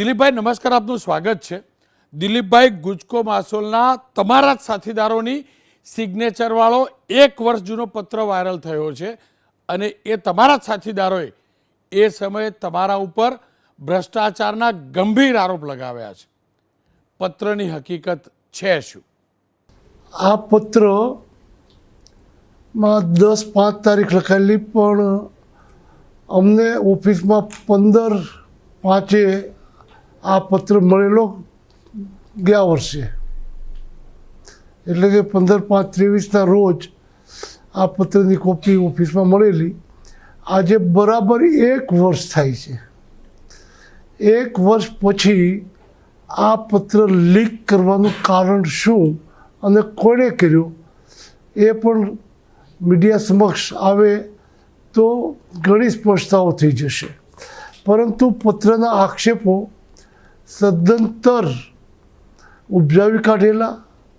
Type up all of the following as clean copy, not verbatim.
દિલીપભાઈ નમસ્કાર, આપનું સ્વાગત છે. દિલીપભાઈ, ગુજકો માસોલના તમારા જ સાથીદારોની સિગ્નેચરવાળો 1 વર્ષ જૂનો પત્ર વાયરલ થયો છે અને એ તમારા જ સાથીદારોએ એ સમયે તમારા ઉપર ભ્રષ્ટાચારના ગંભીર આરોપ લગાવ્યા છે. પત્રની હકીકત છે શું? આ પત્રમાં 10/5 લખાયેલી, પણ અમને ઓફિસમાં 15/5 આ પત્ર મળેલો ગયા વર્ષે, એટલે કે 15/5/23 રોજ આ પત્રની કોપી ઓફિસમાં મળેલી. આજે બરાબર 1 વર્ષ થાય છે. 1 વર્ષ પછી આ પત્ર લીક કરવાનું કારણ શું અને કોણે કર્યું એ પણ મીડિયા સમક્ષ આવે તો ઘણી સ્પષ્ટતાઓ થઈ જશે. પરંતુ પત્રના આક્ષેપો સદંતર ઉપજાવી કાઢેલા,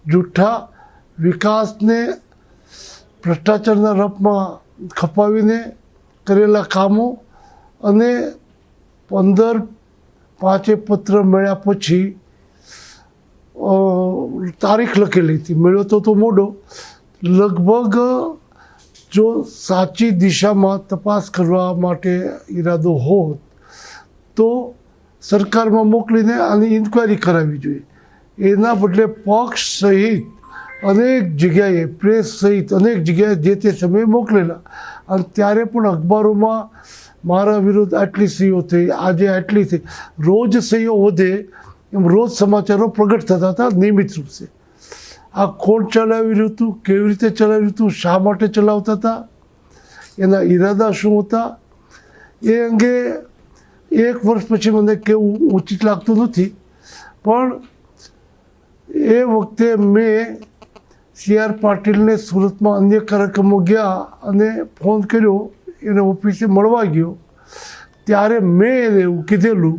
જૂઠા, વિકાસને ભ્રષ્ટાચારના રફમાં ખપાવીને કરેલા કામો અને 15/5 પત્ર મળ્યા પછી તારીખ લખેલી હતી. મળ્યો તો મોડો. લગભગ જો સાચી દિશામાં તપાસ કરવા માટે ઈરાદો હોત તો સરકારમાં મોકલીને આની ઇન્ક્વાયરી કરાવવી જોઈએ. એના બદલે પક્ષ સહિત અનેક જગ્યાએ, પ્રેસ સહિત અનેક જગ્યાએ જે તે સમયે મોકલેલા, અને ત્યારે પણ અખબારોમાં મારા વિરુદ્ધ આટલી સહીઓ થઈ, આજે આટલી થઈ. રોજ સહીઓ વધે એમ રોજ સમાચારો પ્રગટ થતા હતા નિયમિત રૂપે. આ કોણ ચલાવી રહ્યું હતું, કેવી રીતે ચલાવી રહ્યું હતું, શા માટે ચલાવતા હતા, એના ઈરાદા શું હતા, એ અંગે 1 વર્ષ પછી મને કેવું ઉચિત લાગતું નથી. પણ એ વખતે મેં CR પાટીલને સુરતમાં અન્ય કાર્યક્રમો ગયા અને ફોન કર્યો, એને ઓફિસે મળવા ગયો. ત્યારે મેં એને એવું કીધેલું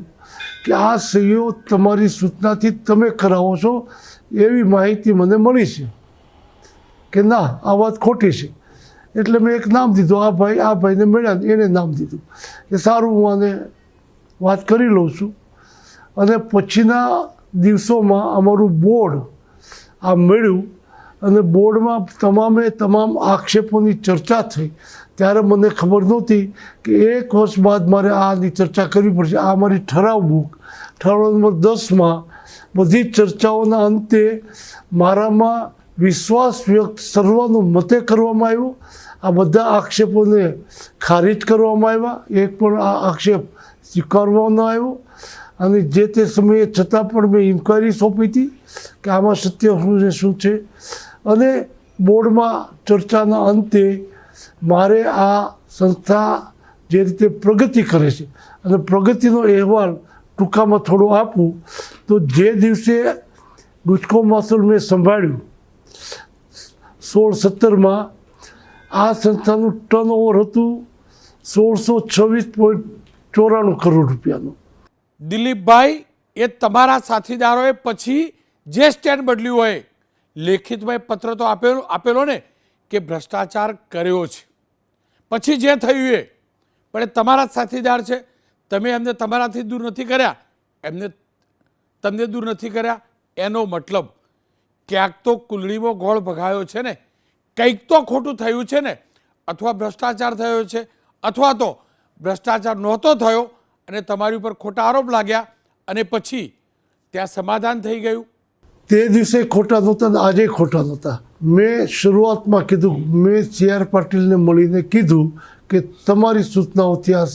કે આ સહીઓ તમારી સૂચનાથી તમે કરાવો છો એવી માહિતી મને મળી છે કે ના, આ વાત ખોટી છે. એટલે મેં એક નામ દીધું, આ ભાઈને મળ્યા ને એને નામ દીધું કે સારું, હું આને વાત કરી લઉં છું. અને પછીના દિવસોમાં અમારું બોર્ડ આ મળ્યું અને બોર્ડમાં તમામ આક્ષેપોની ચર્ચા થઈ. ત્યારે મને ખબર નહોતી કે 1 વર્ષ બાદ મારે આની ચર્ચા કરવી પડશે. આ મારી ઠરાવ બુક, ઠરાવ નંબર 10માં બધી ચર્ચાઓના અંતે મારામાં વિશ્વાસ વ્યક્ત સર્વાનુમતે કરવામાં આવ્યો. આ બધા આક્ષેપોને ખારિજ કરવામાં આવ્યા. એક પણ આ આક્ષેપ સ્વીકારવામાં ન આવ્યો. અને જે તે સમયે છતાં પણ મેં ઇન્ક્વાયરી સોંપી હતી કે આમાં સત્ય શું છે. અને બોર્ડમાં ચર્ચાના અંતે મારે આ સંસ્થા જે રીતે પ્રગતિ કરે છે અને પ્રગતિનો અહેવાલ ટૂંકામાં થોડો આપું તો, જે દિવસે ગુજકો માસોલ મેં સંભાળ્યું 16-17માં, આ સંસ્થાનું ટર્નઓવર હતું 1626.94 કરોડ રૂપિયાનું. દિલીપભાઈ, એ તમારા સાથીદારોએ પછી જે સ્ટેન્ડ બદલ્યું હોય, લેખિતમાં પત્ર તો આપેલો ને કે ભ્રષ્ટાચાર કર્યો છે. પછી જે થયું એ પણ એ તમારા જ સાથીદાર છે. તમે એમને તમારાથી દૂર નથી કર્યા, એમને તમને દૂર નથી કર્યા. એનો મતલબ ક્યાંક તો કુલડીમાં ગોળ ભગાયો છે ને, કંઈક તો ખોટું થયું છે ને. અથવા ભ્રષ્ટાચાર થયો છે, અથવા તો ભ્રષ્ટાચાર નહોતો થયો અને તમારી ઉપર ખોટા આરોપ લાગ્યા અને પછી ત્યાં સમાધાન થઈ ગયું. તે દિવસે ખોટા નહોતા ને આજે ખોટા નહોતા. મેં શરૂઆતમાં કીધું, મેં CR પાટીલને મળીને કીધું કે તમારી સૂચનાઓથી આ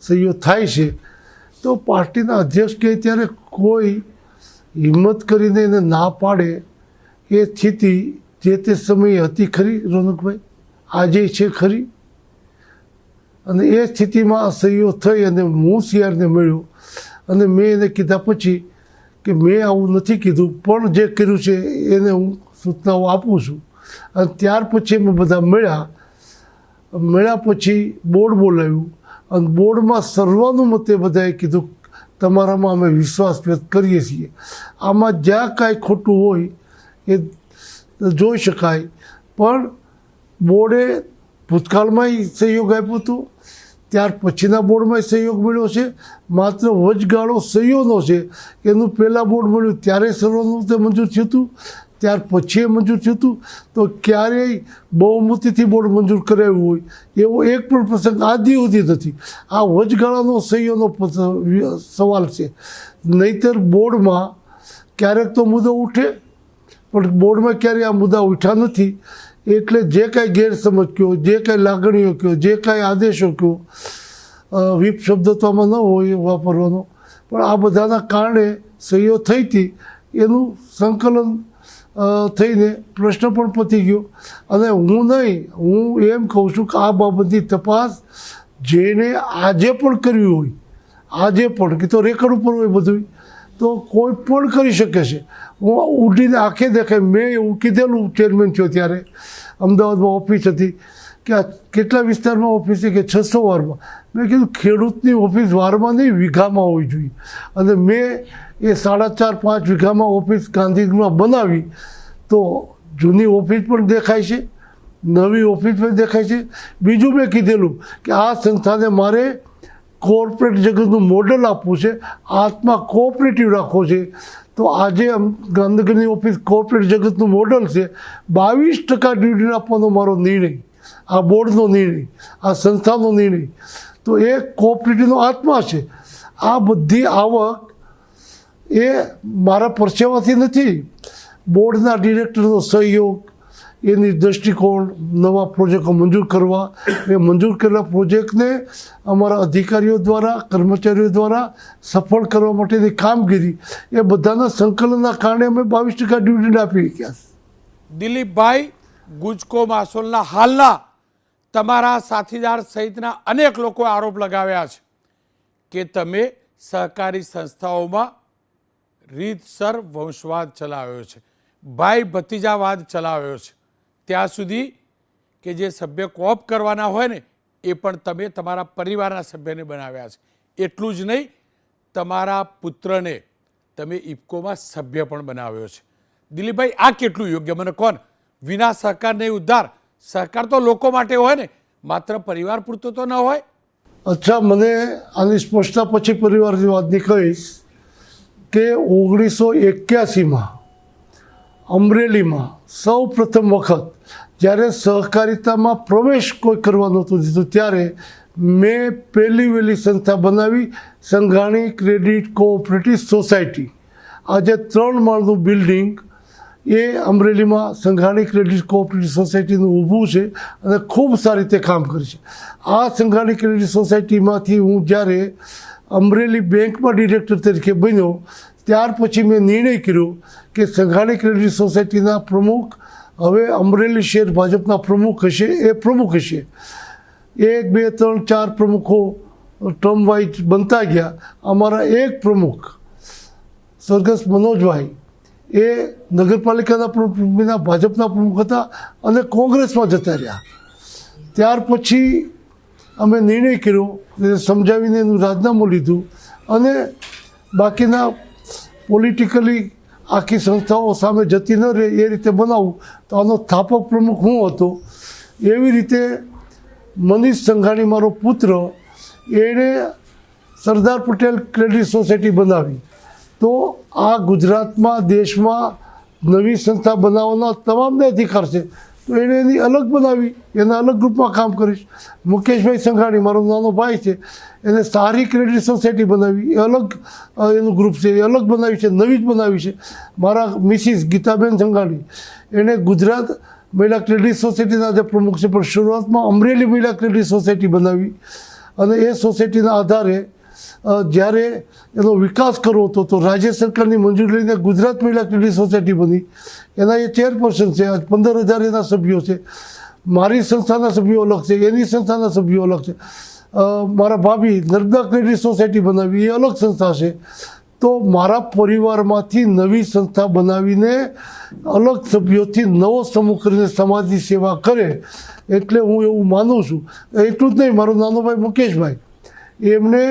સહીઓ થાય છે. તો પાર્ટીના અધ્યક્ષ કહે ત્યારે કોઈ હિંમત કરીને એને ના પાડે એ સ્થિતિ જે તે સમયે હતી ખરી રોનકભાઈ, આજે છે ખરી. અને એ સ્થિતિમાં આ સહીઓ થઈ અને હું CRને મળ્યો અને મેં એને કીધા પછી કે મેં આવું નથી કીધું, પણ જે કર્યું છે એને હું સૂચનાઓ આપું છું. અને ત્યાર પછી અમે બધા મળ્યા પછી બોર્ડ બોલાવ્યું અને બોર્ડમાં સર્વાનુમતે બધાએ કીધું તમારામાં અમે વિશ્વાસ વ્યક્ત કરીએ છીએ. આમાં જ્યાં કાંઈ ખોટું હોય એ જોઈ શકાય. પણ બોર્ડે ભૂતકાળમાંય સહયોગ આપ્યો હતો, ત્યાર પછીના બોર્ડમાં સહયોગ મળ્યો છે, માત્ર વચગાળો સહીઓનો છે. એનું પહેલાં બોર્ડ મળ્યું ત્યારે સર્વાનુમતે મંજૂર થયું હતું, ત્યાર પછી એ મંજૂર થયું હતું. તો ક્યારેય બહુમતીથી બોર્ડ મંજૂર કરાવ્યું હોય એવો એક પણ પ્રસંગ આદિ સુધી નથી. આ વચગાળાનો સહીઓનો સવાલ છે. નહીંતર બોર્ડમાં ક્યારેક તો મુદ્દો ઉઠે, પણ બોર્ડમાં ક્યારેય આ મુદ્દા ઉઠ્યા નથી. એટલે જે કાંઈ ગેરસમજ કહો, જે કાંઈ લાગણીઓ કહો, જે કાંઈ આદેશો કહો, વિપ શબ્દ તો આમાં ન હોય વાપરવાનો, પણ આ બધાના કારણે સહીઓ થઈ હતી. એનું સંકલન થઈને પ્રશ્ન પણ પતી ગયો. અને હું એમ કહું છું કે આ બાબતની તપાસ જેને આજે પણ કરવી હોય, આજે પણ કે તો રેકર્ડ ઉપર હોય બધું, તો કોઈ પણ કરી શકે છે. હું ઉડીને આંખે દેખાય, મેં એવું કીધેલું ચેરમેન થયો ત્યારે, અમદાવાદમાં ઓફિસ હતી કે આ કેટલા વિસ્તારમાં ઓફિસ છે કે 600 વારમાં. મેં કીધું ખેડૂતની ઓફિસ વારમાં નહીં વીઘામાં હોવી જોઈએ. અને મેં એ 4.5-5 વીઘામાં ઓફિસ ગાંધીનગરમાં બનાવી. તો જૂની ઓફિસ પણ દેખાય છે, નવી ઓફિસ પણ દેખાય છે. બીજું મેં કીધેલું કે આ સંસ્થાને મારે કોર્પોરેટ જગતનું મોડલ આપવું છે, આત્મા કોઓપરેટિવ રાખવો છે. તો આજે ગાંધીનગરની ઓફિસ કોર્પોરેટ જગતનું મોડલ છે. 22% ડિવિડન્ડ આપવાનો મારો નિર્ણય, આ બોર્ડનો નિર્ણય, આ સંસ્થાનો નિર્ણય. તો એ કોઓપરેટિવનો આત્મા છે. આ બધી આવક એ મારા પરસેવાથી નથી, બોર્ડના ડિરેક્ટરનો સહયોગ, એની દૃષ્ટિકોણ, નવા પ્રોજેક્ટો મંજૂર કરવા, એ મંજૂર કરેલા પ્રોજેક્ટને અમારા અધિકારીઓ દ્વારા, કર્મચારીઓ દ્વારા સફળ કરવા માટેની કામગીરી, એ બધાના સંકલનના કારણે અમે 22% ડિવિડન્ડ આપી ગયા. દિલીપભાઈ, ગુજકો માસોલના હાલના તમારા સાથીદાર સહિતના અનેક લોકોએ આરોપ લગાવ્યા છે કે તમે સહકારી સંસ્થાઓમાં રીતસર વંશવાદ ચલાવ્યો છે, ભાઈ ભતીજાવાદ ચલાવ્યો છે. ત્યાં સુધી કે જે સભ્ય કોપ કરવાના હોય ને એ પણ તમે તમારા પરિવારના સભ્યને બનાવ્યા છે. એટલું જ નહીં, તમારા પુત્રને તમે ઇફકોમાં સભ્ય પણ બનાવ્યો છે. દિલીપભાઈ, આ કેટલું યોગ્ય મને કોણ? વિના સહકાર નહીં ઉદ્ધાર. સહકાર તો લોકો માટે હોય ને, માત્ર પરિવાર પૂરતો તો ન હોય. અચ્છા, મને આની સ્પષ્ટતા પછી પરિવારની વાતની કહીશ કે 1981માં અમરેલીમાં સૌ પ્રથમ વખત જ્યારે સહકારિતામાં પ્રવેશ કોઈ કરવા નહોતું દીધું, ત્યારે મેં પહેલી વહેલી સંસ્થા બનાવી, સંઘાણી ક્રેડિટ કોઓપરેટિવ સોસાયટી. આજે 3 માળનું બિલ્ડિંગ એ અમરેલીમાં સંઘાણી ક્રેડિટ કોઓપરેટિવ સોસાયટીનું ઊભું છે અને ખૂબ સારી રીતે કામ કરે છે. આ સંઘાણી ક્રેડિટ સોસાયટીમાંથી હું જ્યારે અમરેલી બેંકમાં ડિરેક્ટર તરીકે બન્યો, ત્યાર પછી મેં નિર્ણય કર્યો કે સંઘાણી ક્રેડિટ સોસાયટીના પ્રમુખ હવે અમરેલી શહેર ભાજપના પ્રમુખ હશે, એ પ્રમુખ હશે. 1, 2, 3, 4 પ્રમુખો ટર્મ વાઇઝ બનતા ગયા. અમારા એક પ્રમુખ સ્વર્ગસ્થ મનોજભાઈ એ નગરપાલિકાના પ્રમુખના ભાજપના પ્રમુખ હતા અને કોંગ્રેસમાં જતા રહ્યા. ત્યાર પછી અમે નિર્ણય કર્યો, સમજાવીને એનું રાજીનામું લીધું અને બાકીના પોલિટિકલી આખી સંસ્થાઓ સામે જતી ન રહે એ રીતે બનાવું. તો આનો સ્થાપક પ્રમુખ હું હતો. એવી રીતે મનીષ સંઘાણી મારો પુત્ર, એણે સરદાર પટેલ ક્રેડિટ સોસાયટી બનાવી. તો આ ગુજરાતમાં, દેશમાં નવી સંસ્થા બનાવવાના તમામને અધિકાર છે. તો એણે એની અલગ બનાવી, એના અલગ ગ્રુપમાં કામ કરીશ. મુકેશભાઈ સંઘાણી મારો નાનો ભાઈ છે, એને સારી ક્રેડિટ સોસાયટી બનાવી, એ અલગ એનું ગ્રુપ છે, એ અલગ બનાવી છે, નવી જ બનાવી છે. મારા મિસિસ ગીતાબેન સંઘાણી, એણે ગુજરાત મહિલા ક્રેડિટ સોસાયટીના જે પ્રમુખ છે, પણ શરૂઆતમાં અમરેલી મહિલા ક્રેડિટ સોસાયટી બનાવી. અને એ સોસાયટીના આધારે જ્યારે એનો વિકાસ કરવો હતો તો રાજ્ય સરકારની મંજૂરી લઈને ગુજરાત મહિલા ક્રેડિટ સોસાયટી બની. એના એ ચેરપર્સન છે. આજ 15,000 એના સભ્યો છે. મારી સંસ્થાના સભ્યો અલગ છે, એની સંસ્થાના સભ્યો અલગ છે. મારા ભાભી નર્મદા ક્રેડિટ સોસાયટી બનાવી, એ અલગ સંસ્થા છે. તો મારા પરિવારમાંથી નવી સંસ્થા બનાવીને અલગ સભ્યોથી નવો સમૂહ કરીને સમાજની સેવા કરે, એટલે હું એવું માનું છું. એટલું જ નહીં, મારો નાનો ભાઈ મુકેશભાઈ, એમને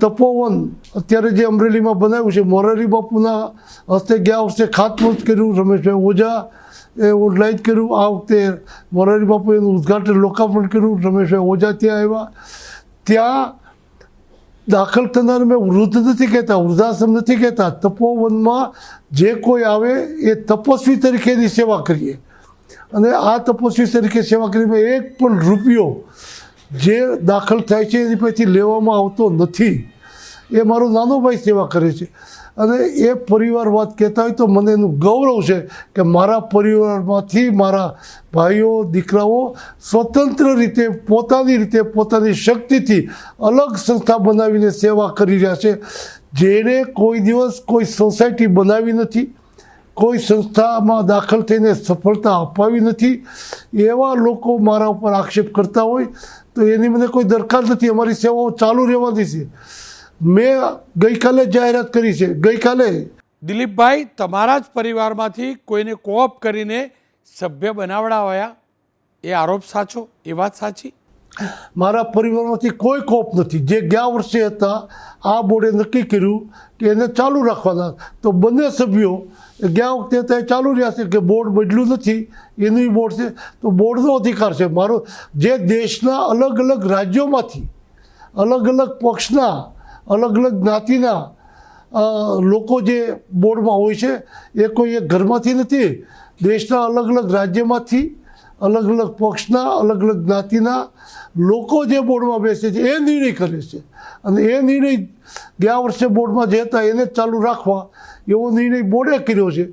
તપોવન અત્યારે જે અમરેલીમાં બનાવ્યું છે, મોરારી બાપુના હસ્તે ગયા વર્ષે ખાતમુહૂર્ત કર્યું. રમેશભાઈ ઓઝા એ ઓનલાઈન કર્યું. આ વખતે મોરારી બાપુ એનું ઉદ્ઘાટન લોકાર્પણ કર્યું. રમેશભાઈ ઓઝા ત્યાં આવ્યા. ત્યાં દાખલ થનાર મેં વૃદ્ધ નથી કહેતા, વૃદ્ધાશ્રમ નથી કહેતા, તપોવનમાં જે કોઈ આવે એ તપસ્વી તરીકે એની સેવા કરીએ. અને આ તપસ્વી તરીકે સેવા કરીને એક પણ રૂપિયો જે દાખલ થાય છે એની પાસેથી લેવામાં આવતો નથી. એ મારો નાનો ભાઈ સેવા કરે છે. અને એ પરિવાર વાત કહેતા હોય તો મને એનું ગૌરવ છે કે મારા પરિવારમાંથી મારા ભાઈઓ દીકરાઓ સ્વતંત્ર રીતે પોતાની રીતે પોતાની શક્તિથી અલગ સંસ્થા બનાવીને સેવા કરી રહ્યા છે. જેણે કોઈ દિવસ કોઈ સોસાયટી બનાવી નથી, કોઈ સંસ્થામાં દાખલ થઈને સફળતા અપાવી નથી. એવા લોકો મારા ઉપર આક્ષેપ કરતા હોય તો એની મને કોઈ દરકાર નથી. અમારી સેવાઓ ચાલુ રહેવાની છે. મેં ગઈકાલે જાહેરાત કરી છે. ગઈકાલે દિલીપભાઈ, તમારા જ પરિવારમાંથી કોઈને કોપ કરીને સભ્ય બનાવડાવ્યા, એ આરોપ સાચો? એ વાત સાચી? મારા પરિવારમાંથી કોઈ કોપ નથી. જે ગયા વર્ષે હતા આ બોર્ડે નક્કી કર્યું કે એને ચાલુ રાખવાના, તો બંને સભ્યો ગયા વખતે હતા એ ચાલુ રહ્યા છે. કે બોર્ડ બદલ્યું નથી, એનું બોર્ડ છે તો બોર્ડનો અધિકાર છે મારો. જે દેશના અલગ અલગ રાજ્યોમાંથી અલગ અલગ પક્ષના અલગ અલગ જ્ઞાતિના લોકો જે બોર્ડમાં હોય છે એ કોઈ એક ઘરમાંથી નથી. દેશના અલગ અલગ રાજ્યમાંથી અલગ અલગ પક્ષના અલગ અલગ જ્ઞાતિના લોકો જે બોર્ડમાં બેસે છે એ નિર્ણય કરે છે. અને એ નિર્ણય ગયા વર્ષે બોર્ડમાં જે હતા એને જ ચાલુ રાખવા એવો નિર્ણય બોર્ડે કર્યો છે.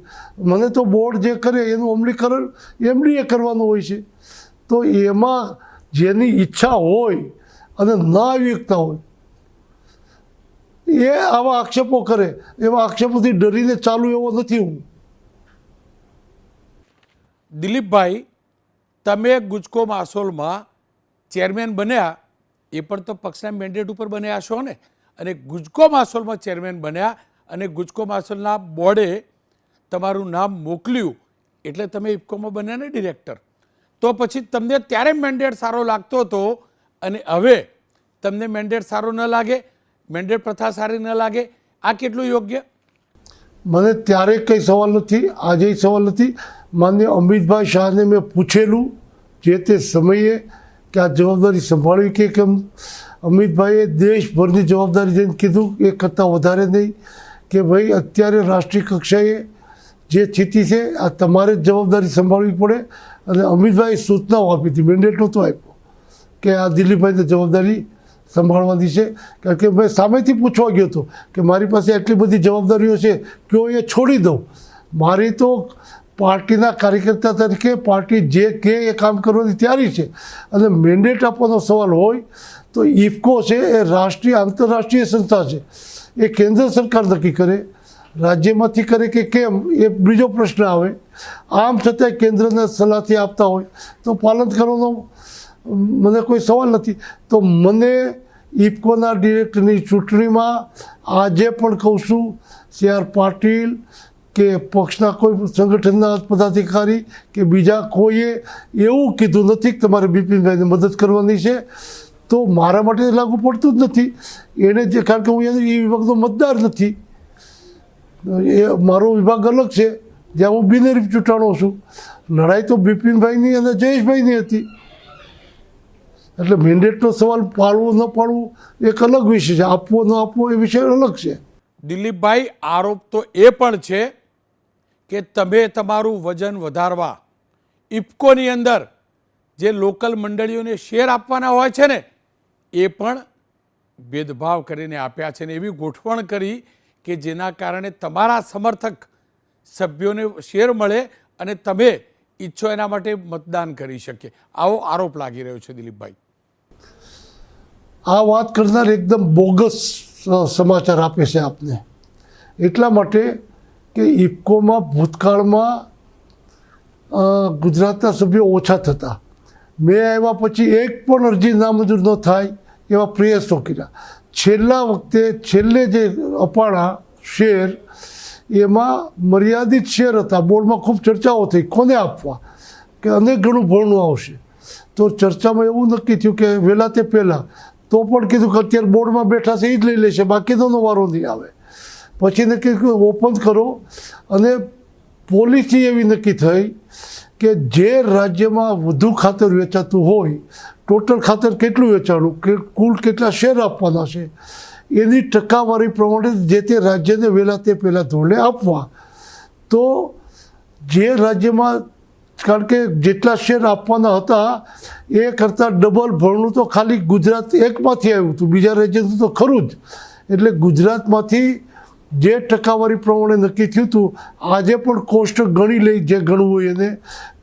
મને તો બોર્ડ જે કરે એનું અમલીકરણ એમડીએ કરવાનું હોય છે. તો એમાં જેની ઈચ્છા હોય અને ના વ્યક્તા હોય એ આવા આક્ષેપો કરે. એવા આક્ષેપોથી ડરીને ચાલુ એવો નથી હું. દિલીપભાઈ, તમે ગુજકો માસોલમાં ચેરમેન બન્યા, એ પણ તો પક્ષના મેન્ડેટ ઉપર બન્યા છો ને? અને ગુજકો માસોલમાં ચેરમેન બન્યા અને ગુજકો માસોલના બોર્ડે તમારું નામ મોકલ્યું એટલે તમે ઇફકોમાં બન્યા ને ડિરેક્ટર. તો પછી તમને ત્યારે મેન્ડેટ સારો લાગતો હતો અને હવે તમને મેન્ડેટ સારો ન લાગે, મેન્ડેટ પ્રથા સારી ન લાગે, આ કેટલું યોગ્ય? મને ત્યારે કંઈ સવાલ નથી, આજે સવાલ નથી. માન્ય અમિતભાઈ શાહને મેં પૂછેલું જે તે સમયે કે આ જવાબદારી સંભાળવી કે કેમ. અમિતભાઈએ દેશભરની જવાબદારી જઈને કીધું એ કરતાં વધારે નહીં, કે ભાઈ અત્યારે રાષ્ટ્રીય કક્ષાએ જે સ્થિતિ છે આ તમારે જ જવાબદારી સંભાળવી પડે. અને અમિતભાઈએ સૂચનાઓ આપી હતી, મેન્ડેટ નહોતો આપ્યો કે આ દિલીપભાઈને જવાબદારી સંભાળવાની છે. કારણ કે મેં સામેથી પૂછવા ગયો હતો કે મારી પાસે એટલી બધી જવાબદારીઓ છે કે હું એ છોડી દઉં. મારી તો પાર્ટીના કાર્યકર્તા તરીકે પાર્ટી જે કહે એ કામ કરવાની તૈયારી છે. અને મેન્ડેટ આપવાનો સવાલ હોય તો ઇફકો છે એ રાષ્ટ્રીય આંતરરાષ્ટ્રીય સંસ્થા છે. એ કેન્દ્ર સરકાર નક્કી કરે, રાજ્યમાંથી કરે કે કેમ એ બીજો પ્રશ્ન આવે. આમ છતાંય કેન્દ્રના સલાહથી આપતા હોય તો પાલન કરવાનો મને કોઈ સવાલ નથી. તો મને ઇફકોના ડિરેક્ટરની ચૂંટણીમાં આજે પણ કહું છું, CR પાટીલ કે પક્ષના કોઈ સંગઠનના પદાધિકારી કે બીજા કોઈએ એવું કીધું નથી કે તમારે બિપિનભાઈને મદદ કરવાની છે. તો મારા માટે લાગુ પડતું જ નથી. એને જે, કારણ કે હું એ વિભાગનો મતદાર નથી, એ મારો વિભાગ અલગ છે જ્યાં હું બિનહરીફ ચૂંટાણો છું. લડાઈ તો બિપિનભાઈની અને જયેશભાઈની હતી. એટલે મેન્ડેટનો સવાલ પાળવું ન પાળવું એક અલગ વિષય છે, આપવો ન આપવો એ વિષય અલગ છે. દિલીપભાઈ, આરોપ તો એ પણ છે કે તમે તમારું વજન વધારવા ઇફકોની અંદર જે લોકલ મંડળીઓને શેર આપવાના હોય છે ને એ પણ ભેદભાવ કરીને આપ્યા છે ને એવી ગોઠવણ કરી કે જેના કારણે તમારા સમર્થક સભ્યોને શેર મળે અને તમે ઈચ્છો એના માટે મતદાન કરી શકે. આવો આરોપ લાગી રહ્યો છે દિલીપભાઈ. આ વાત કરનાર એકદમ બોગસ સમાચાર આપે છે આપને. એટલા માટે કે ઇફકોમાં ભૂતકાળમાં ગુજરાતના સભ્યો ઓછા થતા. મેં આવ્યા પછી એક પણ અરજી નામંજૂર ન થાય એવા પ્રયાસો કર્યા. છેલ્લા વખતે છેલ્લે જે અપાણા શેર એમાં મર્યાદિત શેર હતા. બોર્ડમાં ખૂબ ચર્ચાઓ થઈ કોને આપવા, કે અનેક ઘણું ભરણું આવશે. તો ચર્ચામાં એવું નક્કી થયું કે વહેલા તે પહેલાં તો પણ કીધું કે અત્યારે બોર્ડમાં બેઠા છે એ જ લઈ લેશે, બાકીનો વારો નહીં આવે. પછી નક્કી ઓપન કરો અને પોલિસી એવી નક્કી થઈ કે જે રાજ્યમાં વધુ ખાતર વેચાતું હોય, ટોટલ ખાતર કેટલું વેચાણું, કે કુલ કેટલા શેર આપવાના છે, એની ટકાવારી પ્રમાણે જે તે રાજ્યને વહેલા તે પહેલાં ધોરણે આપવા. તો જે રાજ્યમાં, કારણ કે જેટલા શેર આપવાના હતા એ કરતાં ડબલ ભરણું તો ખાલી ગુજરાત એકમાંથી આવ્યું હતું, બીજા રાજ્યનું તો ખરું જ. એટલે ગુજરાતમાંથી જે ટકાવારી પ્રમાણે નક્કી થયું હતું, આજે પણ કોષ્ટ ગણી લઈ જે ગણવું હોય એને,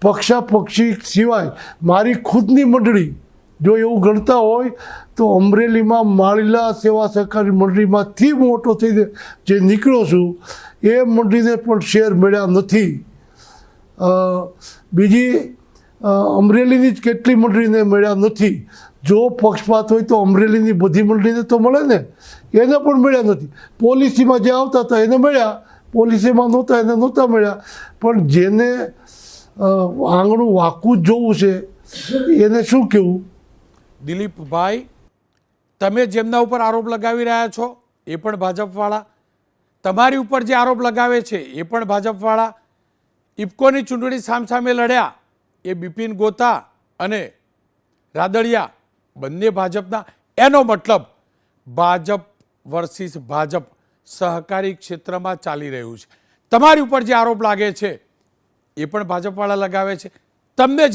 પક્ષાપક્ષી સિવાય મારી ખુદની મંડળી જો એવું ગણતા હોય તો અમરેલીમાં માળીલા સેવા સહકારી મંડળીમાંથી મોટો થઈને જે નીકળ્યો છું એ મંડળીને પણ શેર મળ્યા નથી. બીજી અમરેલીની જ કેટલી મંડળીને મળ્યા નથી. જો પક્ષપાત હોય તો અમરેલીની બધી મંડળીને તો મળે ને, એને પણ મળ્યા નથી. પોલિસીમાં જે આવતા હતા એને મળ્યા, પોલિસીમાં નહોતા એને નહોતા મળ્યા. પણ જેને આંગણું વાંકું જ જોવું છે એને શું કહેવું? દિલીપભાઈ, તમે જેમના ઉપર આરોપ લગાવી રહ્યા છો એ પણ ભાજપવાળા, તમારી ઉપર જે આરોપ લગાવે છે એ પણ ભાજપવાળા. ઇફકોની ચૂંટણી સામસામે લડ્યા એ બિપિન ગોતા અને રાદડિયા બંને ભાજપના. એનો મતલબ ભાજપ વર્સિસ ભાજપ સહકારી ક્ષેત્રમાં ચાલી રહ્યું છે. તમારી ઉપર જે આરોપ લાગે છે એ પણ ભાજપવાળા લગાવે છે, તમને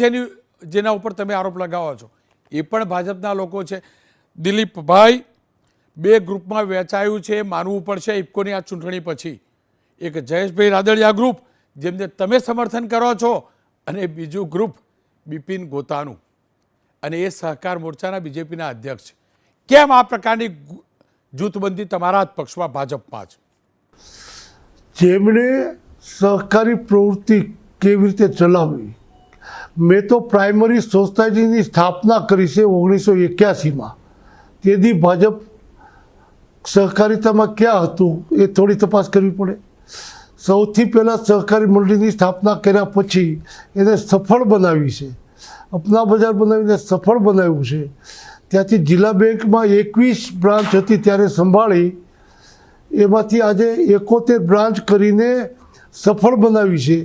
જેના ઉપર તમે આરોપ લગાવો છો એ પણ ભાજપના લોકો છે. દિલીપભાઈ, બે ગ્રુપમાં વહેંચાયું છે, માનવું પડશે ઇફકોની આ ચૂંટણી પછી. એક જયેશભાઈ રાદડિયા ગ્રુપ જેમને તમે સમર્થન કરો છો, અને બીજું ગ્રુપ બિપિન ગોતાનું, અને એ સહકાર મોરચાના બીજેપીના અધ્યક્ષ છે. કેમ આ પ્રકારની જૂથબંધી તમારા જ પક્ષમાં ભાજપમાં છે? જેમણે સહકારી પ્રવૃત્તિ કેવી રીતે ચલાવવી, મેં તો પ્રાઇમરી સોસાયટીની સ્થાપના કરી છે 1981માં. તેથી ભાજપ સહકારિતામાં ક્યાં હતું એ થોડી તપાસ કરવી પડે. સૌથી પહેલાં સહકારી મંડળીની સ્થાપના કર્યા પછી એને સફળ બનાવી છે, અપના બજાર બનાવીને સફળ બનાવ્યું છે. ત્યાંથી જિલ્લા બેંકમાં 21 બ્રાન્ચ હતી ત્યારે સંભાળી, એમાંથી આજે 71 બ્રાન્ચ કરીને સફળ બનાવી છે.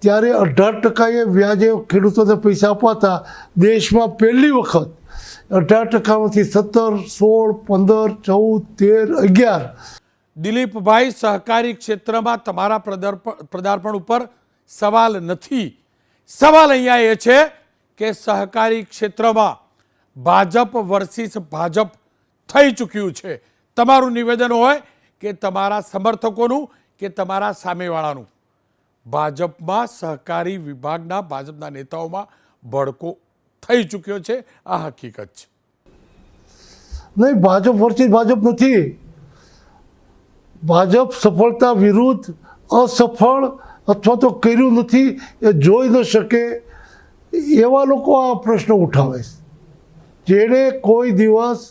ત્યારે 18% વ્યાજે ખેડૂતોને પૈસા અપાતા, દેશમાં પહેલી વખત 18%માંથી 17, 16, 15, 14, 13, 11. દિલીપભાઈ, સહકારી ક્ષેત્રમાં તમારા પદાર્પણ ઉપર સવાલ નથી. સવાલ અહીંયા એ છે કે સહકારી ક્ષેત્રમાં ભાજપ વર્સિસ ભાજપ થઈ ચૂક્યું છે. તમારું નિવેદન હોય કે તમારા સમર્થકોનું કે તમારા સામેવાળાનું, ભાજપમાં સહકારી વિભાગના ભાજપના નેતાઓમાં ભડકો થઈ ચૂક્યો છે. આ હકીકત છે. નહીં, ભાજપ વર્સિસ ભાજપ નથી. ભાજપ સફળતા વિરુદ્ધ અસફળ અથવા તો કર્યું નથી એ જોઈ ન શકે એવા લોકો આ પ્રશ્ન ઉઠાવે છે. જેણે કોઈ દિવસ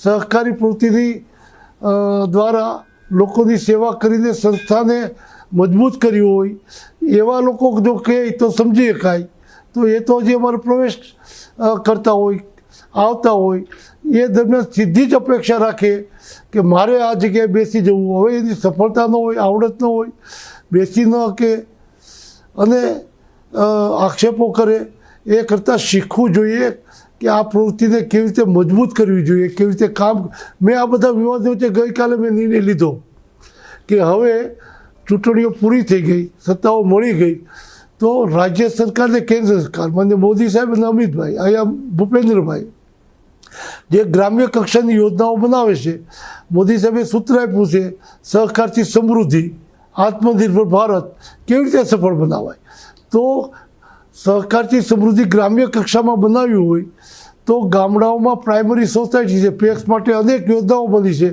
સહકારી પ્રવૃત્તિની દ્વારા લોકોની સેવા કરીને સંસ્થાને મજબૂત કર્યું હોય એવા લોકો જો કહે તો સમજી શકાય. તો એ તો જે અમારો પ્રવેશ કરતા હોય, આવતા હોય, એ દરમિયાન સીધી જ અપેક્ષા રાખે કે મારે આ જગ્યાએ બેસી જવું. હવે એની સફળતા ન હોય, આવડત ન હોય, બેસી ન શકે અને આક્ષેપો કરે. એ કરતાં શીખવું જોઈએ કે આ પ્રવૃત્તિને કેવી રીતે મજબૂત કરવી જોઈએ, કેવી રીતે કામ. મેં આ બધા વિવાદો વચ્ચે ગઈકાલે મેં નિર્ણય લીધો કે હવે ચૂંટણીઓ પૂરી થઈ ગઈ, સત્તાઓ મળી ગઈ, તો રાજ્ય સરકાર ને કેન્દ્ર સરકાર, માન્ય મોદી સાહેબ અને અમિતભાઈ, અહીંયા ભૂપેન્દ્રભાઈ, જે ગ્રામ્ય કક્ષાની યોજનાઓ બનાવે છે, મોદી સાહેબે સૂત્ર આપ્યું છે સહકારથી સમૃદ્ધિ, આત્મનિર્ભર ભારત કેવી રીતે સફળ બનાવાય. તો સહકારથી સમૃદ્ધિ ગ્રામ્ય કક્ષામાં બનાવ્યું હોય તો ગામડાઓમાં પ્રાઇમરી સોસાયટી છે, પેક્સ માટે અનેક યોજનાઓ બની છે.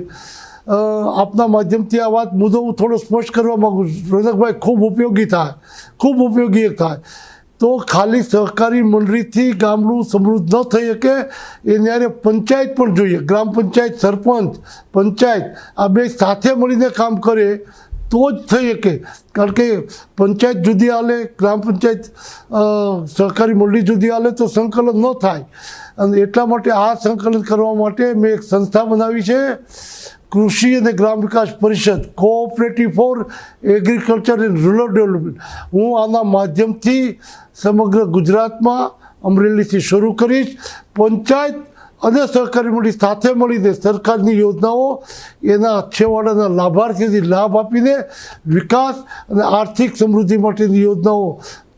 આપના માધ્યમથી આ વાત મુદ્દો હું થોડો સ્પષ્ટ કરવા માગું છું. રોનકભાઈ, ખૂબ ઉપયોગી થાય, ખૂબ ઉપયોગી થાય. તો ખાલી સહકારી મંડળીથી ગામડું સમૃદ્ધ ન થઈ શકે, એને યારે પંચાયત પણ જોઈએ. ગ્રામ પંચાયત, સરપંચ, પંચાયત આ બે સાથે મળીને કામ કરે તો જ થઈ શકે. કારણ કે પંચાયત જુદી હાલે, ગ્રામ પંચાયત સહકારી મંડળી જુદી હાલે તો સંકલન ન થાય. અને એટલા માટે આ સંકલન કરવા માટે મેં એક સંસ્થા બનાવી છે, કૃષિ અને ગ્રામ વિકાસ પરિષદ, cooperative four agriculture and rural development, હું આના માધ્યમથી સમગ્ર ગુજરાતમાં અમરેલીથી શરૂ કરીશ. પંચાયત અને સહકારી મંડળી સાથે મળીને સરકારની યોજનાઓ એના છેવાડાના લાભાર્થીઓને લાભ આપીને વિકાસ અને આર્થિક સમૃદ્ધિ માટેની યોજનાઓ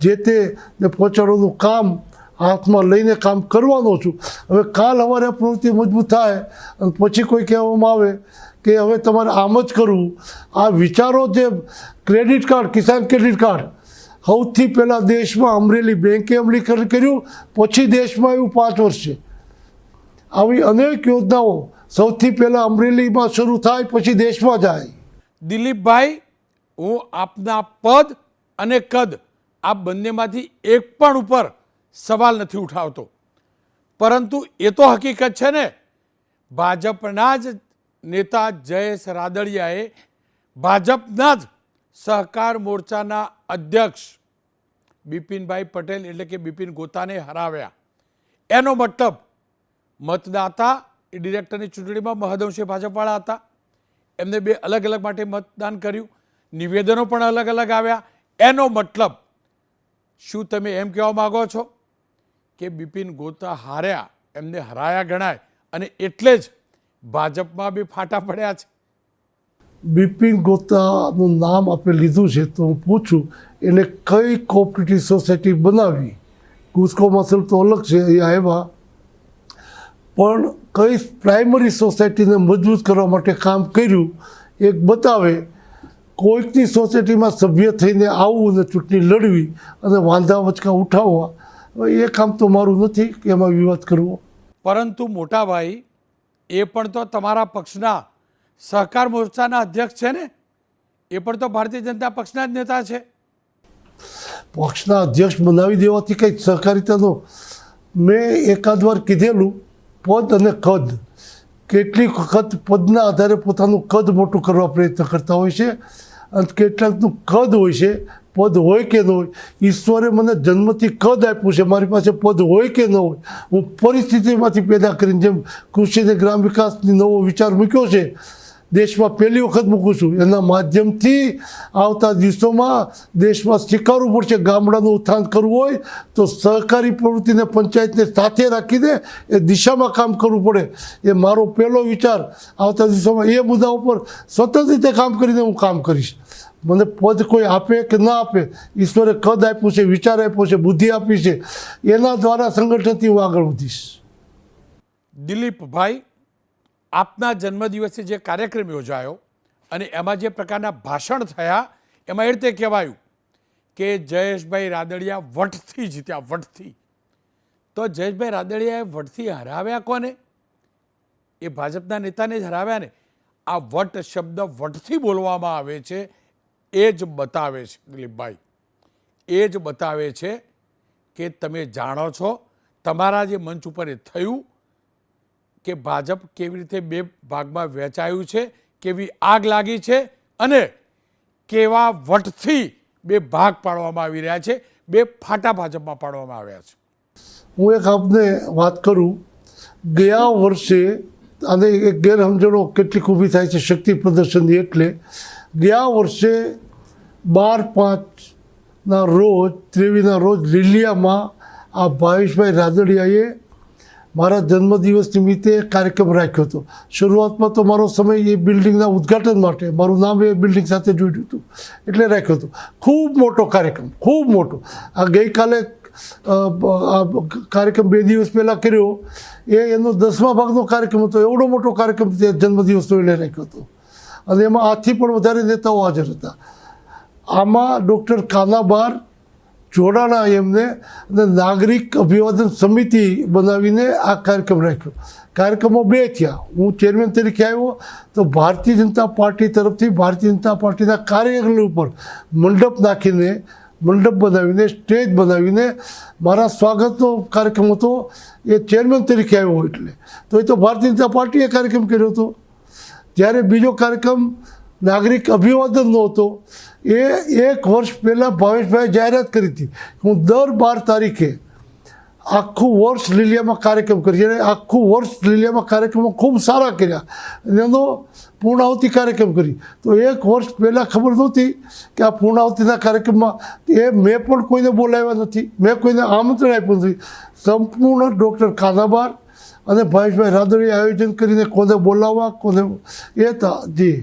જે તેને પહોંચાડવાનું કામ હાથમાં લઈને કામ કરવાનો છું. હવે કાલ સવારે પ્રવૃત્તિ મજબૂત થાય અને પછી કોઈ કહેવામાં આવે કે હવે તમારે આમ જ કરવું, આ વિચારો જે ક્રેડિટ કાર્ડ, કિસાન ક્રેડિટ કાર્ડ સૌથી પહેલાં દેશમાં અમરેલી બેન્કે અમલીકરણ કર્યું, પછી દેશમાં એવું 5 વર્ષ છે. આવી અનેક યોજનાઓ સૌથી પહેલાં અમરેલીમાં શરૂ થાય પછી દેશમાં જાય. દિલીપભાઈ, હું આપના પદ અને કદ આ બંનેમાંથી એક પણ ઉપર સવાલ નથી ઉઠાવતો, પરંતુ એ તો હકીકત છે ને, ભાજપના જ નેતા જયેશ રાદડિયાએ ભાજપના જ સહકાર મોરચાના અધ્યક્ષ બિપિનભાઈ પટેલ એટલે કે બિપિન ગોતાને હરાવ્યા. એનો મતલબ મતદાતા એ ડિરેક્ટરની ચૂંટણીમાં મહદઅંશે ભાજપવાળા હતા, એમને 2 અલગ અલગ માટે મતદાન કર્યું, નિવેદનો પણ અલગ અલગ આવ્યા. એનો મતલબ શું તમે એમ કહેવા માગો છો કે બિપિન ગોતા હાર્યા, એમને હરાયા ગણાય અને એટલે જ ભાજપમાં બી ફાટા પડ્યા છે? બિપિન ગોતાનું નામ આપણે લીધું છે તો હું પૂછું, એને કઈ કોઓપરેટિવ સોસાયટી બનાવી? ગુસ્કો મસલ તો અલગ છે, અહીંયા આવ્યા, પણ કઈ પ્રાઇમરી સોસાયટીને મજબૂત કરવા માટે કામ કર્યું એક બતાવે. કોઈકની સોસાયટીમાં સભ્ય થઈને આવવું અને ચૂંટણી લડવી અને વાંધા વચકા ઉઠાવવા, એ કામ તો મારું નથી કે એમાં વિવાદ કરવો. પરંતુ મોટાભાઈ, એ પણ તો તમારા પક્ષના સહકાર મોરચાના અધ્યક્ષ છે ને, એ પણ તો ભારતીય જનતા પક્ષના જ નેતા છે. પક્ષના અધ્યક્ષ બનાવી દેવાથી કંઈક સહકારિતાનો, મેં એકાદ વાર કીધેલું, પદ અને કદ. કેટલીક વખત પદના આધારે પોતાનું કદ મોટું કરવા પ્રયત્ન કરતા હોય છે અને કેટલાકનું કદ હોય છે, પદ હોય કે ન હોય. ઈશ્વરે મને જન્મથી કદ આપ્યું છે, મારી પાસે પદ હોય કે ન હોય, હું પરિસ્થિતિમાંથી પેદા કરીને, જેમ કૃષિ અને ગ્રામ વિકાસની નવો વિચાર મૂક્યો છે, દેશમાં પહેલી વખત મૂકું છું, એના માધ્યમથી આવતા દિવસોમાં દેશમાં સ્વીકારવું પડશે. ગામડાનું ઉત્થાન કરવું હોય તો સહકારી પ્રવૃત્તિને પંચાયતને સાથે રાખીને એ દિશામાં કામ કરવું પડે. એ મારો પહેલો વિચાર. આવતા દિવસોમાં એ મુદ્દા ઉપર સ્વતંત્ર રીતે કામ કરીને હું કામ કરીશ. મને પદ કોઈ આપે કે ના આપે, ઈશ્વરે કદ આપ્યું છે, વિચાર આપ્યો છે, બુદ્ધિ આપી છે, એના દ્વારા સંગઠનથી હું આગળ વધીશ. દિલીપભાઈ, આપના જન્મદિવસે જે કાર્યક્રમ યોજાયો અને એમાં જે પ્રકારના ભાષણ થયા, એમાં એ રીતે કહેવાયું કે જયેશભાઈ રાદડિયા વટથી જીત્યા, વટથી. તો જયેશભાઈ રાદડિયાએ વટથી હરાવ્યા કોને? એ ભાજપના નેતાને જ હરાવ્યા ને. આ વટ શબ્દ વટથી બોલવામાં આવે છે, એ જ બતાવે છે દિલીપભાઈ, એ જ બતાવે છે કે તમે જાણો છો તમારા જે મંચ ઉપર એ થયું કે ભાજપ કેવી રીતે 2 ભાગમાં વહેંચાયું છે, કેવી આગ લાગી છે અને કેવા વટથી 2 ભાગ પાડવામાં આવી રહ્યા છે, 2 ફાટા ભાજપમાં પાડવામાં આવ્યા છે. હું એક આપને વાત કરું, ગયા વર્ષે, અને એક ગેરસમજણો કેટલીક ઊભી થાય છે શક્તિ પ્રદર્શનની, એટલે ગયા વર્ષે 12/5ના રોજ, 23ના રોજ લીલિયામાં આ ભાવેશભાઈ રાદડિયાએ મારા જન્મદિવસ નિમિત્તે કાર્યક્રમ રાખ્યો હતો. શરૂઆતમાં તો મારો સમય એ બિલ્ડિંગના ઉદ્ઘાટન માટે, મારું નામ એ બિલ્ડિંગ સાથે જોડ્યું હતું એટલે રાખ્યો હતો. ખૂબ મોટો કાર્યક્રમ, ખૂબ મોટો. આ ગઈકાલે આ કાર્યક્રમ 2 દિવસ પહેલાં કર્યો, એનો 10મા ભાગનો કાર્યક્રમ હતો. એવડો મોટો કાર્યક્રમ જન્મદિવસનો એને રાખ્યો હતો અને એમાં આથી પણ વધારે નેતાઓ હાજર હતા. આમાં ડૉક્ટર કાનાબાર જોડાણા એમને, અને નાગરિક અભિવાદન સમિતિ બનાવીને આ કાર્યક્રમ રાખ્યો. કાર્યક્રમો 2 થયા. હું ચેરમેન તરીકે આવ્યો તો ભારતીય જનતા પાર્ટી તરફથી ભારતીય જનતા પાર્ટીના કાર્યાલય ઉપર મંડપ નાખીને, મંડપ બનાવીને, સ્ટેજ બનાવીને મારા સ્વાગતનો કાર્યક્રમ હતો. એ ચેરમેન તરીકે આવ્યો એટલે તો એ તો ભારતીય જનતા પાર્ટીએ કાર્યક્રમ કર્યો હતો. જ્યારે બીજો કાર્યક્રમ નાગરિક અભિવાદનનો હતો, એ 1 વર્ષ પહેલાં ભાવેશભાઈએ જાહેરાત કરી હતી. હું દર 12 તારીખે આખું વર્ષ લીલિયામાં કાર્યક્રમ કરી અને આખું વર્ષ લીલિયામાં કાર્યક્રમો ખૂબ સારા કર્યા અને એનો પૂર્ણાહુતિ કાર્યક્રમ કરી. તો એક વર્ષ પહેલાં ખબર નહોતી કે આ પૂર્ણાહુતિના કાર્યક્રમમાં મેં પણ કોઈને બોલાવ્યા નથી, મેં કોઈને આમંત્રણ આપ્યું નથી. સંપૂર્ણ ડૉક્ટર કાનાબાર અને ભાવેશભાઈ રાદડીએ આયોજન કરીને કોને બોલાવવા કોને એ જી.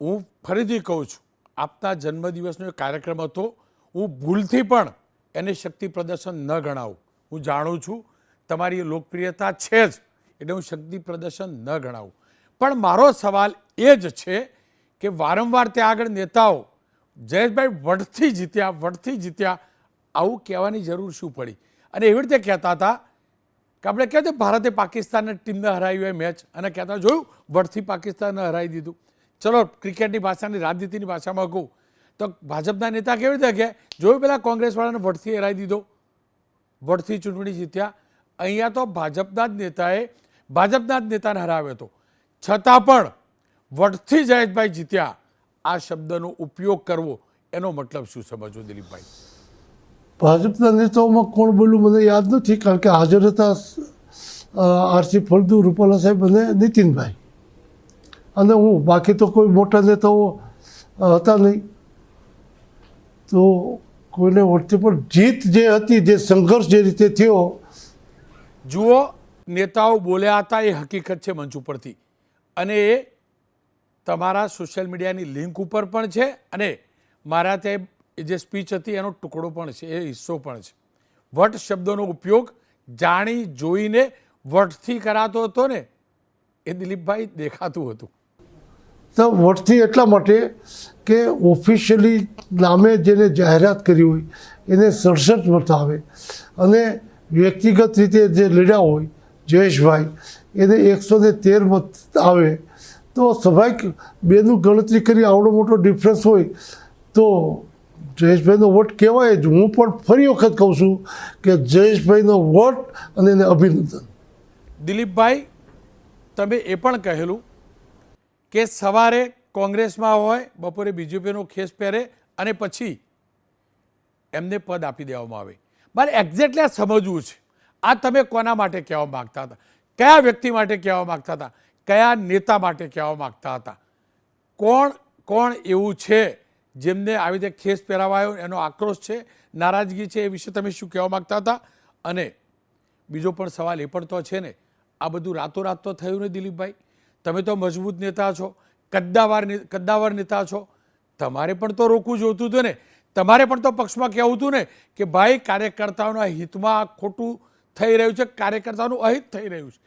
હું ફરીથી કહું છું, આપના જન્મદિવસનો એક કાર્યક્રમ હતો. હું ભૂલથી પણ એને શક્તિ પ્રદર્શન ન ગણાવું. હું જાણું છું તમારી લોકપ્રિયતા છે જ, એટલે હું શક્તિ પ્રદર્શન ન ગણાવું. પણ મારો સવાલ એ જ છે કે વારંવાર ત્યાં આગળ નેતાઓ જયેશભાઈ વડથી જીત્યા આવું કહેવાની જરૂર શું પડી? અને એવી રીતે કહેતા હતા કે આપણે કહેते ભારતે પાકિસ્તાનની ટીમને હરાવી હોય મેચ અને કહેતા જોયું વડથી પાકિસ્તાનને હરાવી દીધું. ચલો ક્રિકેટની ભાષાની રાજનીતિની ભાષામાં કહું તો ભાજપના નેતા કેવી રીતે કહે જોયું પેલા કોંગ્રેસવાળાને વડથી હરાવી દીધો, વડથી ચૂંટણી જીત્યા. અહીંયા તો ભાજપના જ નેતાને હરાવ્યો હતો, છતાં પણ વડથી જયેશભાઈ જીત્યા આ શબ્દનો ઉપયોગ કરવો એનો મતલબ શું સમજવો દિલીપભાઈ? ભાજપના નેતાઓમાં કોણ બોલ્યું મને યાદ નથી, કારણ કે હાજર હતા આરસી ફળદુ, રૂપાલા સાહેબ અને નીતિનભાઈ અને હું. બાકી તો કોઈ મોટા નેતાઓ હતા નહીં. તો કોઈને વળતી પણ જીત જે હતી, જે સંઘર્ષ જે રીતે થયો. જુઓ, નેતાઓ બોલ્યા હતા એ હકીકત છે મંચ ઉપરથી, અને એ તમારા સોશિયલ મીડિયાની લિંક ઉપર પણ છે અને મારા ત્યાં જે સ્પીચ હતી એનો ટુકડો પણ છે, એ હિસ્સો પણ છે. વટ શબ્દનો ઉપયોગ જાણી જોઈને વટથી કરાતો હતો ને એ દિલીપભાઈ દેખાતું હતું. તો વટથી એટલા માટે કે ઓફિશિયલી નામે જેને જાહેરાત કરી હોય એને 67 મત આવે અને વ્યક્તિગત રીતે જે લડ્યા હોય જયેશભાઈ એને 113 મત આવે. તો સ્વાભાવિક બેનું ગણતરી કરી આવડો મોટો ડિફરન્સ હોય તો જયેશભાઈનો વોટ કહેવાય જ. હું પણ ફરી વખત કહું છું કે જયેશભાઈનો વોટ અને એને અભિનંદન. દિલીપભાઈ, તમે એ પણ કહેલું કે સવારે કોંગ્રેસમાં હોય, બપોરે બીજેપીનો ખેસ પહેરે અને પછી એમને પદ આપી દેવામાં આવે. મારે એક્ઝેક્ટલી આ સમજવું છે, આ તમે કોના માટે કહેવા માગતા હતા? કયા વ્યક્તિ માટે કહેવા માગતા હતા? કયા નેતા માટે કહેવા માગતા હતા? કોણ એવું છે જેમને આવી રીતે ખેસ પહેરાવાયો, એનો આક્રોશ છે, નારાજગી છે, એ વિશે તમે શું કહેવા માગતા હતા? અને બીજો પણ સવાલ એ પણ તો છે ને, આ બધું રાતોરાત તો થયું ને દિલીપભાઈ? તમે તો મજબૂત નેતા છો, કદ્દાવર નેતા છો, તમારે પણ તો રોકવું જોઈતું હતું ને? તમારે પણ તો પક્ષમાં કહેવું હતું ને કે ભાઈ કાર્યકર્તાઓના હિતમાં ખોટું થઈ રહ્યું છે, કાર્યકર્તાઓનું અહિત થઈ રહ્યું છે.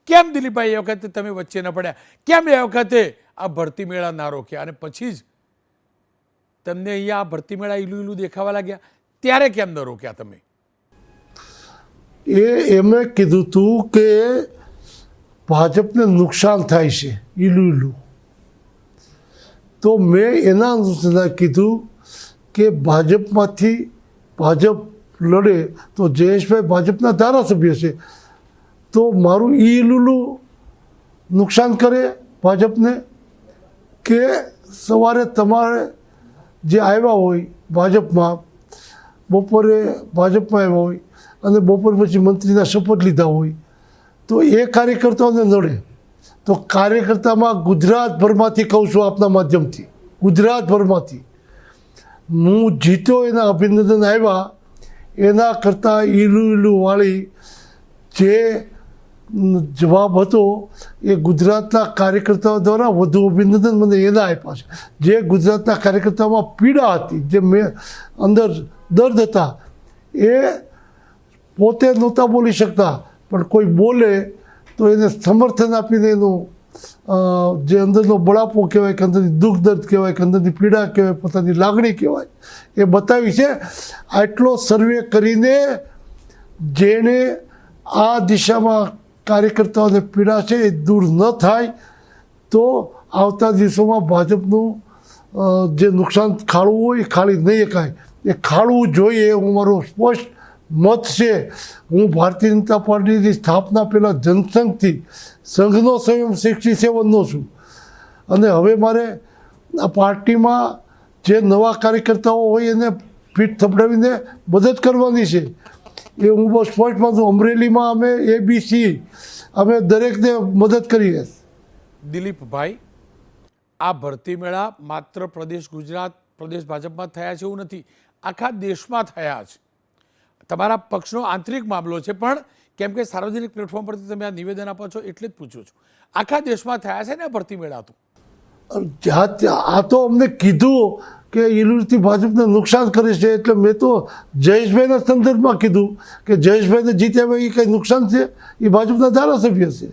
કેમ દિલીપભાઈ એ વખતે તમે વચ્ચે ન પડ્યા? કેમ એ વખતે આ ભરતી મેળા ના રોક્યા? અને પછી જ તમને અહીંયા આ ભરતી મેળા ઈલું દેખાવા લાગ્યા ત્યારે કેમ ન રોક્યા તમે? એમણે કીધું હતું કે ભાજપને નુકસાન થાય છે ઈલું. તો મેં એના અનુસંધાને કીધું કે ભાજપ લડે તો જયેશભાઈ ભાજપના ધારાસભ્ય છે, તો મારું ઈલું નુકસાન કરે ભાજપને કે સવારે તમારે જે આવ્યા હોય ભાજપમાં, બપોરે ભાજપમાં આવ્યા હોય અને બપોર પછી મંત્રીના શપથ લીધા હોય તો એ કાર્યકર્તાઓને નડે. તો કાર્યકર્તામાં ગુજરાતભરમાંથી કહું છું આપના માધ્યમથી, ગુજરાતભરમાંથી હું જીત્યો એના અભિનંદન આવ્યા, એના કરતાં ઈલું વાળી જે જવાબ હતો એ ગુજરાતના કાર્યકર્તાઓ દ્વારા વધુ અભિનંદન મને એના આપ્યા છે. જે ગુજરાતના કાર્યકર્તાઓમાં પીડા હતી, જે મેં અંદર દર્દ હતા, એ પોતે નહોતા બોલી શકતા, પણ કોઈ બોલે તો એને સમર્થન આપીને એનું જે અંદરનો બળાપો કહેવાય કે અંદરની દુઃખ દર્દ કહેવાય કે અંદરની પીડા કહેવાય, પોતાની લાગણી કહેવાય, એ બતાવી છે. આટલો સર્વે કરીને જેણે આ દિશામાં કાર્યકર્તાઓને પીડા છે એ દૂર ન થાય તો આવતા દિવસોમાં ભાજપનું જે નુકસાન ખાળવું હોય એ ખાળી નહીં શકાય. એ ખાળવું જોઈએ, હું મારો સ્પષ્ટ મત છે. હું ભારતીય જનતા પાર્ટીની સ્થાપના પહેલાં જનસંઘથી સંઘનો સ્વયં 67નો છું અને હવે મારે આ પાર્ટીમાં જે નવા કાર્યકર્તાઓ હોય એને પીઠ થપડાવીને મદદ કરવાની છે. એ હું બહુ સ્પષ્ટમાં છું. અમરેલીમાં અમે ABC અમે દરેકને મદદ કરીએ. દિલીપભાઈ, આ ભરતી મેળા માત્ર ગુજરાત પ્રદેશ ભાજપમાં થયા છે એવું નથી, આખા દેશમાં થયા છે. તમારા પક્ષનો આંતરિક મામલો છે, પણ કેમ કે સાર્વજનિક પ્લેટફોર્મ પરથી તમે આ નિવેદન આપો છો એટલે જ પૂછું છું. આખા દેશમાં થયા છે ને આ ભરતી મેળા તો? આ તો અમને કીધું કે યુનિવર્સિટી ભાજપને નુકસાન કરે છે, એટલે મેં તો જયેશભાઈના સંદર્ભમાં કીધું કે જયેશભાઈને જીત્યા એ કંઈ નુકસાન છે, એ ભાજપના ધારાસભ્ય છે.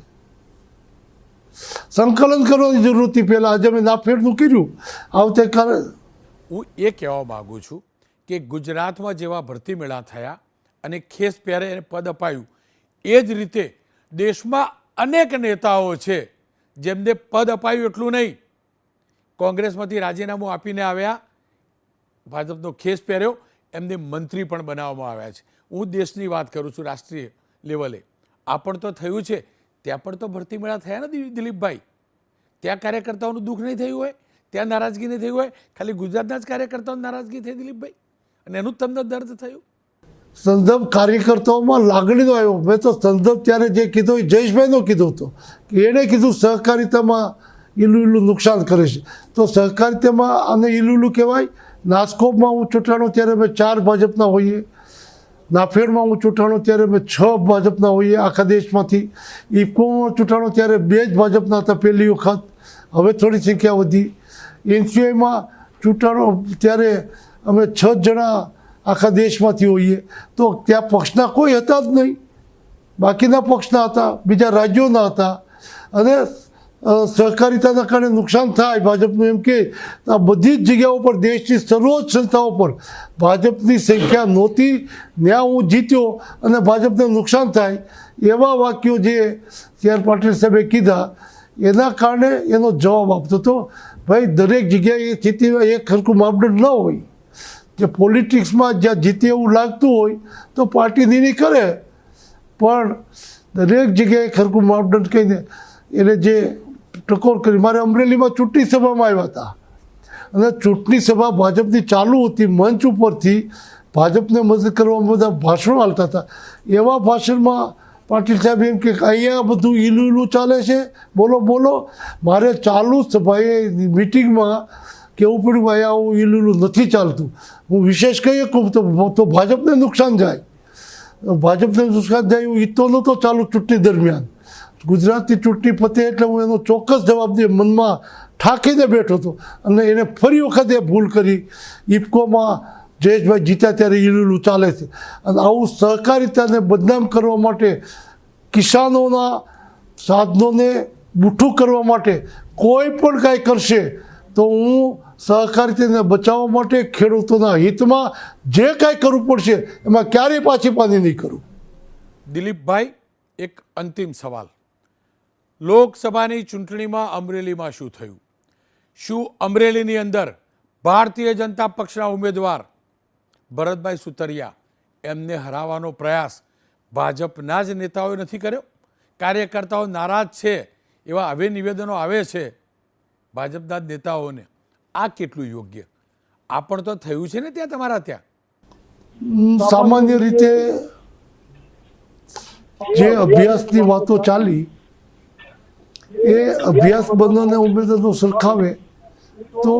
સંકલન કરવાની જરૂર હતી પહેલાં. આજે મેં નાફેડનું કર્યું. આવતીકાલે હું એ કહેવા માગું છું કે ગુજરાતમાં જેવા ભરતી મેળા થયા અને ખેસ પહેરે એને પદ અપાયું, એ જ રીતે દેશમાં અનેક નેતાઓ છે જેમને પદ અપાયું એટલું નહીં, કોંગ્રેસમાંથી રાજીનામું આપીને આવ્યા, ભાજપનો ખેસ પહેર્યો, એમને મંત્રી પણ બનાવવામાં આવ્યા છે. હું દેશની વાત કરું છું, રાષ્ટ્રીય લેવલે આ પણ તો થયું છે. ત્યાં પણ તો ભરતી મેળા થયા નથી દિલીપભાઈ. ત્યાં કાર્યકર્તાઓનું દુઃખ નહીં થયું હોય, ત્યાં નારાજગી નહીં થઈ હોય, ખાલી ગુજરાતના જ કાર્યકર્તાઓની નારાજગી થઈ દિલીપભાઈ, અને એનું જ તમને દર્દ થયું. સંદર્ભ કાર્યકર્તાઓમાં લાગણીનો આવ્યો. મેં તો સંદર્ભ ત્યારે જે કીધો એ જયેશભાઈનો કીધો હતો કે એણે કીધું સહકારિતામાં ઈલું નુકસાન કરે છે. તો સહકારિતામાં આને ઈલું કહેવાય. નાસ્કોપમાં હું ચૂંટાણો ત્યારે અમે 4 ભાજપના હોઈએ. નાફેડમાં હું ચૂંટાણો ત્યારે અમે 6 ભાજપના હોઈએ આખા દેશમાંથી. ઇફકોમાં ચૂંટાણો ત્યારે 2 જ ભાજપના હતા પહેલી વખત, હવે થોડી સંખ્યા વધી. NCIમાં ચૂંટાણો ત્યારે અમે 6 જણા આખા દેશમાંથી હોઈએ. તો ત્યાં પક્ષના કોઈ હતા જ નહીં, બાકીના પક્ષના હતા, બીજા રાજ્યોના હતા. અને સહકારિતાના કારણે નુકસાન થાય ભાજપનું એમ કે આ બધી જ જગ્યાઓ પર દેશની સર્વોચ્ચ સંસ્થાઓ પર ભાજપની સંખ્યા નહોતી, ત્યાં હું જીત્યો અને ભાજપને નુકસાન થાય, એવા વાક્યો જે CR પાટીલ સાહેબે કીધા એના કારણે એનો જવાબ આપતો હતો. ભાઈ, દરેક જગ્યાએ સ્થિતિમાં એક સરખું માપદંડ ન હોય. જે પોલિટિક્સમાં જ્યાં જીતે એવું લાગતું હોય તો પાર્ટી નિર્ણય કરે, પણ દરેક જગ્યાએ સરખું માપદંડ કહીને એને જે ટકોર કરી. મારે અમરેલીમાં ચૂંટણી સભામાં આવ્યા હતા અને ચૂંટણી સભા ભાજપની ચાલુ હતી. મંચ ઉપરથી ભાજપને મદદ કરવામાં બધા ભાષણો હાલતા હતા. એવા ભાષણમાં પાટીલ સાહેબ એમ કે અહીંયા બધું ઈલું ચાલે છે, બોલો. મારે ચાલુ સભાએ મિટિંગમાં કહેવું પડ્યું ભાઈ આવું ઈલું નથી ચાલતું. હું વિશેષ કહીએ કહું તો ભાજપને નુકસાન જાય. ભાજપને નુકસાન જાય એવું ઈચ્છતો નહોતો ચાલુ ચૂંટણી દરમિયાન. ગુજરાતની ચૂંટણી પતે એટલે હું એનો ચોક્કસ જવાબ મનમાં ઠાકીને બેઠો હતો અને એને ફરી વખત એ ભૂલ કરી. ઇફકોમાં જયેશભાઈ જીત્યા ત્યારે ઈલું ચાલે છે. અને આવું સહકારિતાને બદનામ કરવા માટે, કિસાનોના સાધનોને બૂઠું કરવા માટે કોઈ પણ કાંઈ કરશે તો હું સહકારિતાને બચાવવા માટે ખેડૂતોના હિતમાં જે કાંઈ કરવું પડશે એમાં ક્યારેય પાછી પાની નહીં કરું. દિલીપભાઈ, એક અંતિમ સવાલ. લોકસભાની ચૂંટણીમાં અમરેલીમાં શું થયું? શું અમરેલીની અંદર ભારતીય જનતા પક્ષના ઉમેદવાર ભરતભાઈ સુતરિયા એમને હરાવવાનો પ્રયાસ ભાજપના જ નેતાઓએ નથી કર્યો? કાર્યકર્તાઓ નારાજ છે એવા હવે નિવેદનો આવે છે ભાજપના જ નેતાઓને. આ કેટલું યોગ્ય? આ પણ તો થયું છે ને ત્યાં તમારા ત્યાં? સામાન્ય રીતે જે અભ્યાસની વાતો ચાલી એ અભ્યાસ બંનેને ઉમેદવારો સરખાવે તો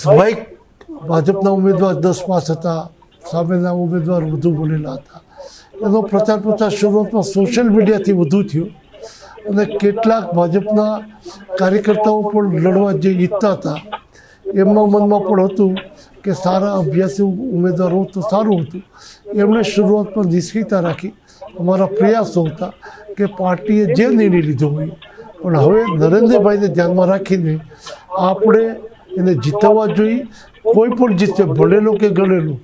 સ્વાભાવિક ભાજપના ઉમેદવાર 10 પાસ હતા, સામેના ઉમેદવાર વધુ બોલેલા હતા. એનો પ્રચાર શરૂઆતમાં સોશિયલ મીડિયાથી વધુ થયો અને કેટલાક ભાજપના કાર્યકર્તાઓ પણ લડવા જે ઈચ્છતા હતા એમના મનમાં પણ હતું કે સારા અભ્યાસી ઉમેદવાર હોત તો સારું હતું. એમણે શરૂઆતમાં નિષ્ક્રિયતા રાખી. અમારા પ્રયાસો હતા કે પાર્ટીએ જે નિર્ણય લીધો હોય, પણ હવે નરેન્દ્રભાઈને ધ્યાનમાં રાખીને આપણે એને જીતવા જોઈએ. કોઈ પણ જીતે, ભણેલો કે ગણેલો,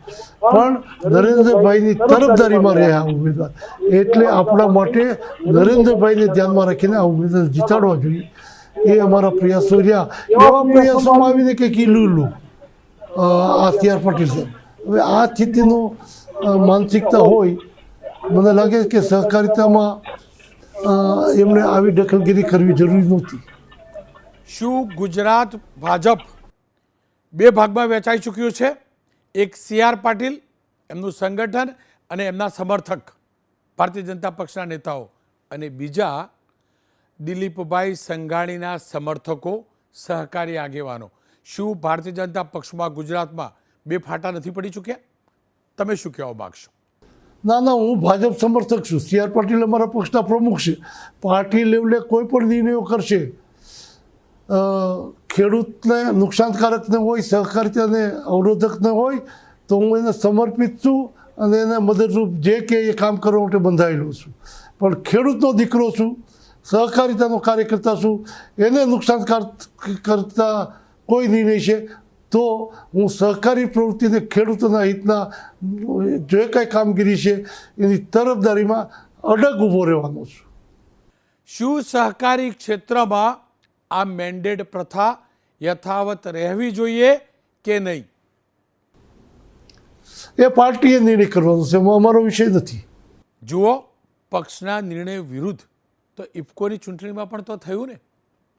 પણ નરેન્દ્રભાઈની તરફદારીમાં રહે આ ઉમેદવાર. એટલે આપણા માટે નરેન્દ્રભાઈને ધ્યાનમાં રાખીને આ ઉમેદવાર જીતાડવા જોઈએ. એ અમારા પ્રયાસો રહ્યા. એવા પ્રયાસોમાં આવીને કંઈક ઈલું આ CR પાટીલ સાહેબ. હવે આ સ્થિતિનું માનસિકતા હોય, મને લાગે કે સહકારિતામાં એમણે આવી દખલગીરી કરવી જરૂરી નહોતી. શું ગુજરાત ભાજપ 2 ભાગમાં વહેંચાઈ ચૂક્યું છે? એક CR પાટીલ એમનું સંગઠન અને એમના સમર્થક ભારતીય જનતા પક્ષના નેતાઓ અને બીજા દિલીપભાઈ સંઘાણીના સમર્થકો સહકારી આગેવાનો, શું ભારતીય જનતા પક્ષમાં ગુજરાતમાં બે ફાટા નથી પડી ચૂક્યા? તમે શું કહેવા માગશો? ના ના, હું ભાજપ સમર્થક છું. સી આર પાટીલ અમારા પક્ષના પ્રમુખ છે. પાર્ટી લેવલે કોઈ પણ નિર્ણયો કરશે, ખેડૂતને નુકસાનકારક ન હોય, સહકારિતાને અવરોધક ન હોય, તો હું એને સમર્પિત છું અને એને મદદરૂપ જે કે એ કામ કરવા માટે બંધાયેલો છું. પણ ખેડૂતનો દીકરો છું, સહકારિતાનો કાર્યકર્તા છું, એને નુકસાન કરતા કોઈ નિર્ણય છે તો હું સહકારી પ્રવૃત્તિને ખેડૂતોના હિતના જે કાંઈ કામગીરી છે એની તરફદારીમાં અડગ ઊભો રહેવાનો છું. શું સહકારી ક્ષેત્રમાં આ મેન્ડેટ પ્રથા યથાવત રહેવી જોઈએ કે નહીં? એ પાર્ટીએ નિર્ણય કરવાનો છે, એમાં અમારો વિષય નથી. જુઓ, પક્ષના નિર્ણય વિરુદ્ધ તો ઇફકોની ચૂંટણીમાં પણ તો થયું ને.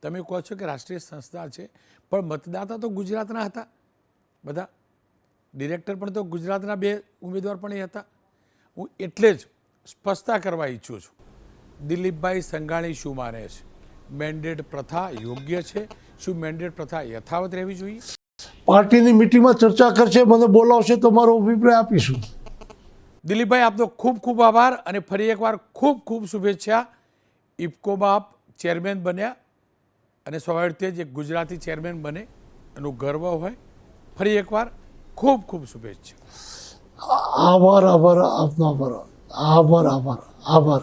તમે કહો છો કે રાષ્ટ્રીય સંસ્થા છે, પણ મતદાતા તો ગુજરાતના હતા બધા. ડિરેક્ટર પણ તો ગુજરાતના 2 ઉમેદવાર પણ એ હતા. હું એટલે જ સ્પષ્ટતા કરવા ઈચ્છું છું, દિલીપભાઈ સંઘાણી શું માને છે? મેન્ડેટ પ્રથા યોગ્ય છે? શું મેન્ડેટ પ્રથા યથાવત રહેવી જોઈએ? પાર્ટીની મિટિંગમાં ચર્ચા કરશે, મને બોલાવશે તો મારો અભિપ્રાય આપીશું. દિલીપભાઈ, આપનો ખૂબ ખૂબ આભાર અને ફરી એકવાર ખૂબ ખૂબ શુભેચ્છા. ઇફકોમાં આપ ચેરમેન બન્યા અને સ્વાભાવિક રીતે જ એક ગુજરાતી ચેરમેન બને એનું ગર્વ હોય. ફરી એકવાર ખૂબ ખૂબ શુભેચ્છા. આભાર. આપનો આભાર.